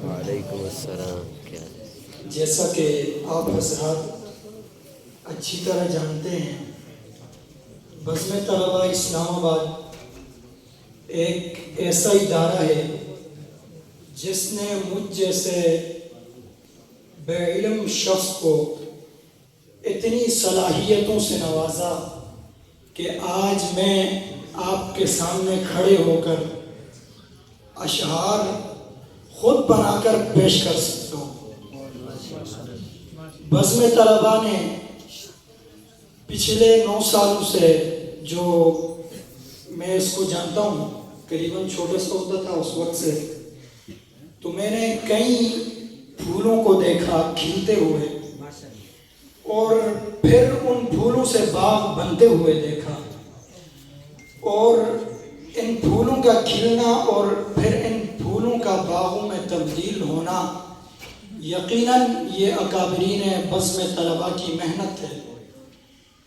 وعلیکم السلام. کیا ہے؟ جیسا کہ آپ حضرات اچھی طرح جانتے ہیں، بزم طلبہ اسلام آباد ایک ایسا ادارہ ہے جس نے مجھ جیسے بے علم شخص کو اتنی صلاحیتوں سے نوازا کہ آج میں آپ کے سامنے کھڑے ہو کر اشعار خود بنا کر پیش کر سکتا ہوں. بزم طلبہ نے پچھلے 9 سالوں سے، جو میں اس کو جانتا ہوں، قریباً چھوٹا سا ہوتا تھا اس وقت سے، تو میں نے کئی پھولوں کو دیکھا کھلتے ہوئے اور پھر ان پھولوں سے باغ بنتے ہوئے دیکھا، اور ان پھولوں کا کھلنا اور پھر ان پھولوں کا باغوں میں تبدیل ہونا یقیناً یہ اکابرین بزم طلبہ کی محنت ہے.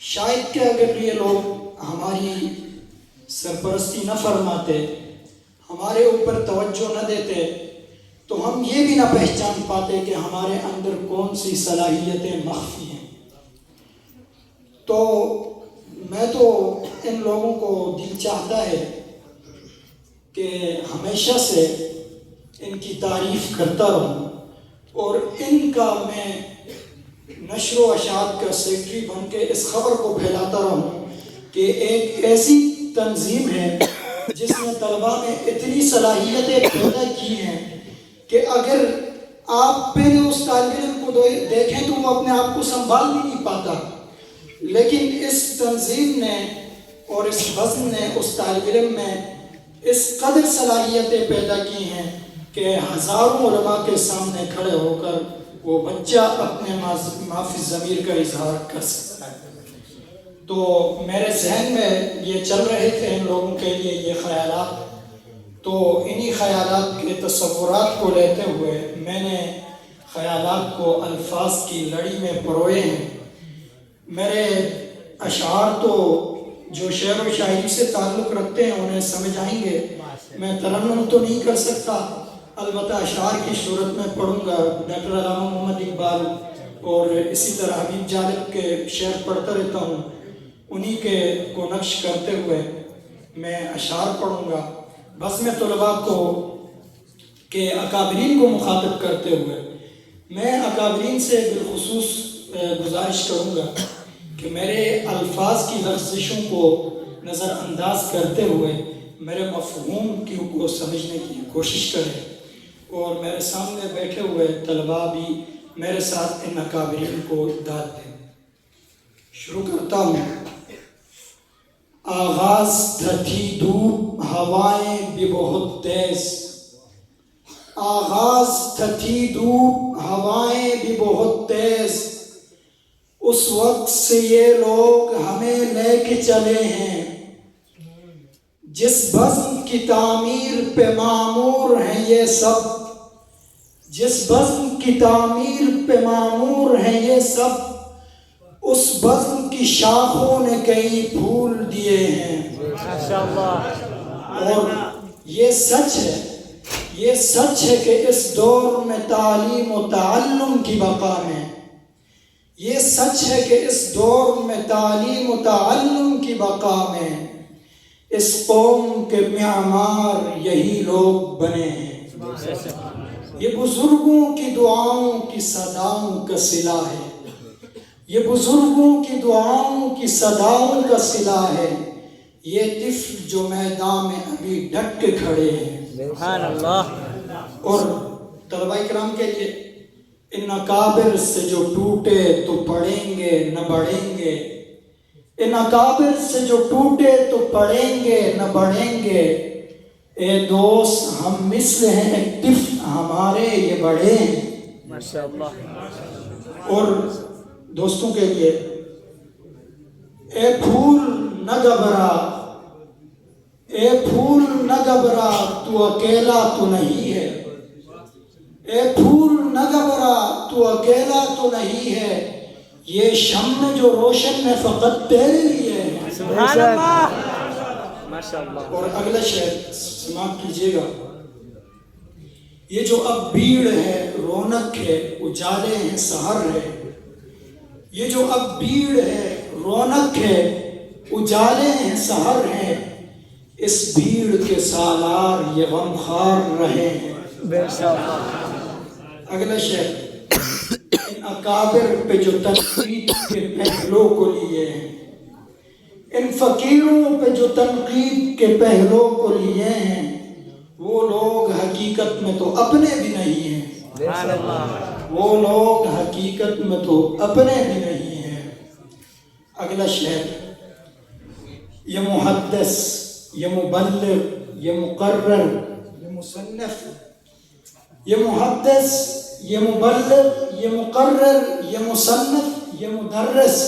شاید کہ اگر یہ لوگ ہماری سرپرستی نہ فرماتے، ہمارے اوپر توجہ نہ دیتے، تو ہم یہ بھی نہ پہچان پاتے کہ ہمارے اندر کون سی صلاحیتیں مخفی ہیں. تو میں تو ان لوگوں کو دل چاہتا ہے کہ ہمیشہ سے ان کی تعریف کرتا رہوں اور ان کا میں نشر و اشاعت کا سیکرٹری بن کے اس خبر کو پھیلاتا رہوں کہ ایک ایسی تنظیم ہے جس نے طلباء میں اتنی صلاحیتیں پیدا کی ہیں کہ اگر آپ پہلے اس طالب علم کو دیکھیں تو وہ اپنے آپ کو سنبھال بھی نہیں پاتا، لیکن اس تنظیم نے اور اس بزم نے اس طالب علم میں اس قدر صلاحیتیں پیدا کی ہیں کہ ہزاروں علماء کے سامنے کھڑے ہو کر وہ بچہ اپنے معافی ضمیر کا اظہار کر سکتا ہے. تو میرے ذہن میں یہ چل رہے تھے ان لوگوں کے لیے یہ خیالات، تو انہی خیالات کے تصورات کو لیتے ہوئے میں نے خیالات کو الفاظ کی لڑی میں پروئے ہیں. میرے اشعار تو جو شعر و شاعری سے تعلق رکھتے ہیں انہیں سمجھ آئیں گے. میں ترنم تو نہیں کر سکتا، البتہ اشعار کی صورت میں پڑھوں گا. ڈاکٹر علامہ محمد اقبال اور اسی طرح حبیب جالب کے شعر پڑھتا رہتا ہوں، انہی کے کو نقش کرتے ہوئے میں اشعار پڑھوں گا. بزم طلباء کو کہ اکابرین کو مخاطب کرتے ہوئے میں اکابرین سے بالخصوص گزارش کروں گا کہ میرے الفاظ کی لغزشوں کو نظر انداز کرتے ہوئے میرے مفہوم کو سمجھنے کی کوشش کریں اور میرے سامنے بیٹھے ہوئے طلباء بھی میرے ساتھ ان اکابرین کو داد دیں. شروع کرتا ہوں. آغاز تھی دھوپ ہوائیں بھی بہت تیز، آغاز تھی دھوپ ہوائیں بھی بہت تیز، اس وقت سے یہ لوگ ہمیں لے کے چلے ہیں، جس بزم کی تعمیر پہ معمور ہیں یہ سب، جس بزم کی تعمیر پہ معمور ہیں یہ سب، اس بزم کی شاخوں نے کئی پھول دیے ہیں. اور یہ سچ ہے، یہ سچ ہے کہ اس دور میں تعلیم و تعلم کی بقا میں، یہ سچ ہے کہ اس دور میں تعلیم و تعلم کی بقا میں اس قوم کے معمار یہی لوگ بنے ہیں. یہ بزرگوں کی دعاؤں کی صداؤں کا صلہ ہے، یہ بزرگوں کی دعاؤں کی صداؤں کا صلہ ہے، یہ طفل جو میدان میں ابھی ڈٹ کے کھڑے ہیں. سبحان اللہ. اور طلباء کرام کے لیے ان اکابر سے جو ٹوٹے تو پڑیں گے نہ بڑھیں گے، ان اکابر سے جو ٹوٹے تو پڑیں گے نہ بڑھیں گے، اے دوست ہم مثل ہیں ایک طفل ہمارے یہ بڑے ہیں. ماشاءاللہ. اور دوستوں کے لیے اے پھول نہ گھبرا، اے پھول نہ گھبرا تو اکیلا تو نہیں ہے، اے پھول نہ گھبرا تو اکیلا تو نہیں ہے، یہ شمع جو روشن ہے فقط تیرے لیے ہے. سبحان اللہ. ماشاءاللہ. اور اگلا شعر سماعت کیجیے گا. یہ جو اب بھیڑ ہے رونق ہے اجالے ہیں سحر ہے، یہ جو اب بھیڑ ہے رونق ہے اجالے ہیں سحر ہیں، اس بھیڑ کے سالار یہ غمخوار رہے ہیں۔ بے شک اگلا شعر، ان اکابر پہ جو تنقید کے پہلو کو لیے ہیں، ان فقیروں پہ جو تنقید کے پہلو کو لیے ہیں، وہ لوگ حقیقت میں تو اپنے بھی نہیں ہیں، سبحان اللہ وہ لوگ حقیقت میں تو اپنے بھی نہیں ہیں۔ اگلا شعر، یہ محدث یہ مبلغ یہ مقرر یہ مصنف، یہ محدث یہ مبلغ یہ مقرر یہ مصنف یہ مدرس،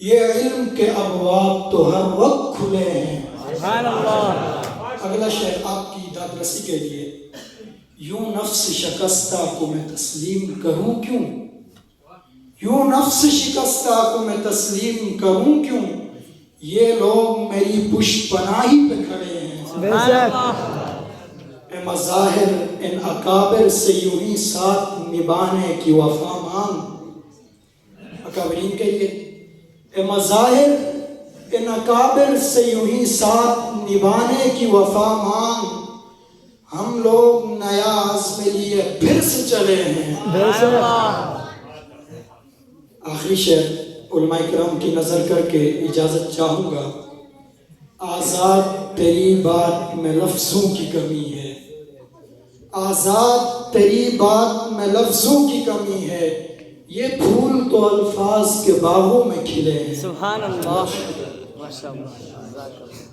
یہ علم کے ابواب تو ہر وقت کھلے ہیں۔ سبحان اللہ اگلا شعر آپ کی داد رسی کے لیے، یوں نفس شکستہ کو میں تسلیم کروں کیوں، یوں نفس شکستہ کو میں تسلیم کروں کیوں، یہ لوگ میری پشت پناہی پہ کھڑے ہیں۔ بے شک اے مظاہر ان اکابر سے یوں ہی ساتھ نبانے کی وفا مانگ، اکابرین کہیے، اے مظاہر ان اکابر سے یوں ہی ساتھ نبانے کی وفا مانگ، ہم لوگ نیا عزم لیے پھر سے چلے ہیں۔ بے شک آخری شعر علماء کرام کی نظر کر کے اجازت چاہوں گا، آزاد تیری بات میں لفظوں کی کمی ہے، آزاد تیری بات میں لفظوں کی کمی ہے، یہ پھول تو الفاظ کے باغوں میں کھلے ہیں۔ سبحان اللہ ماشاء اللہ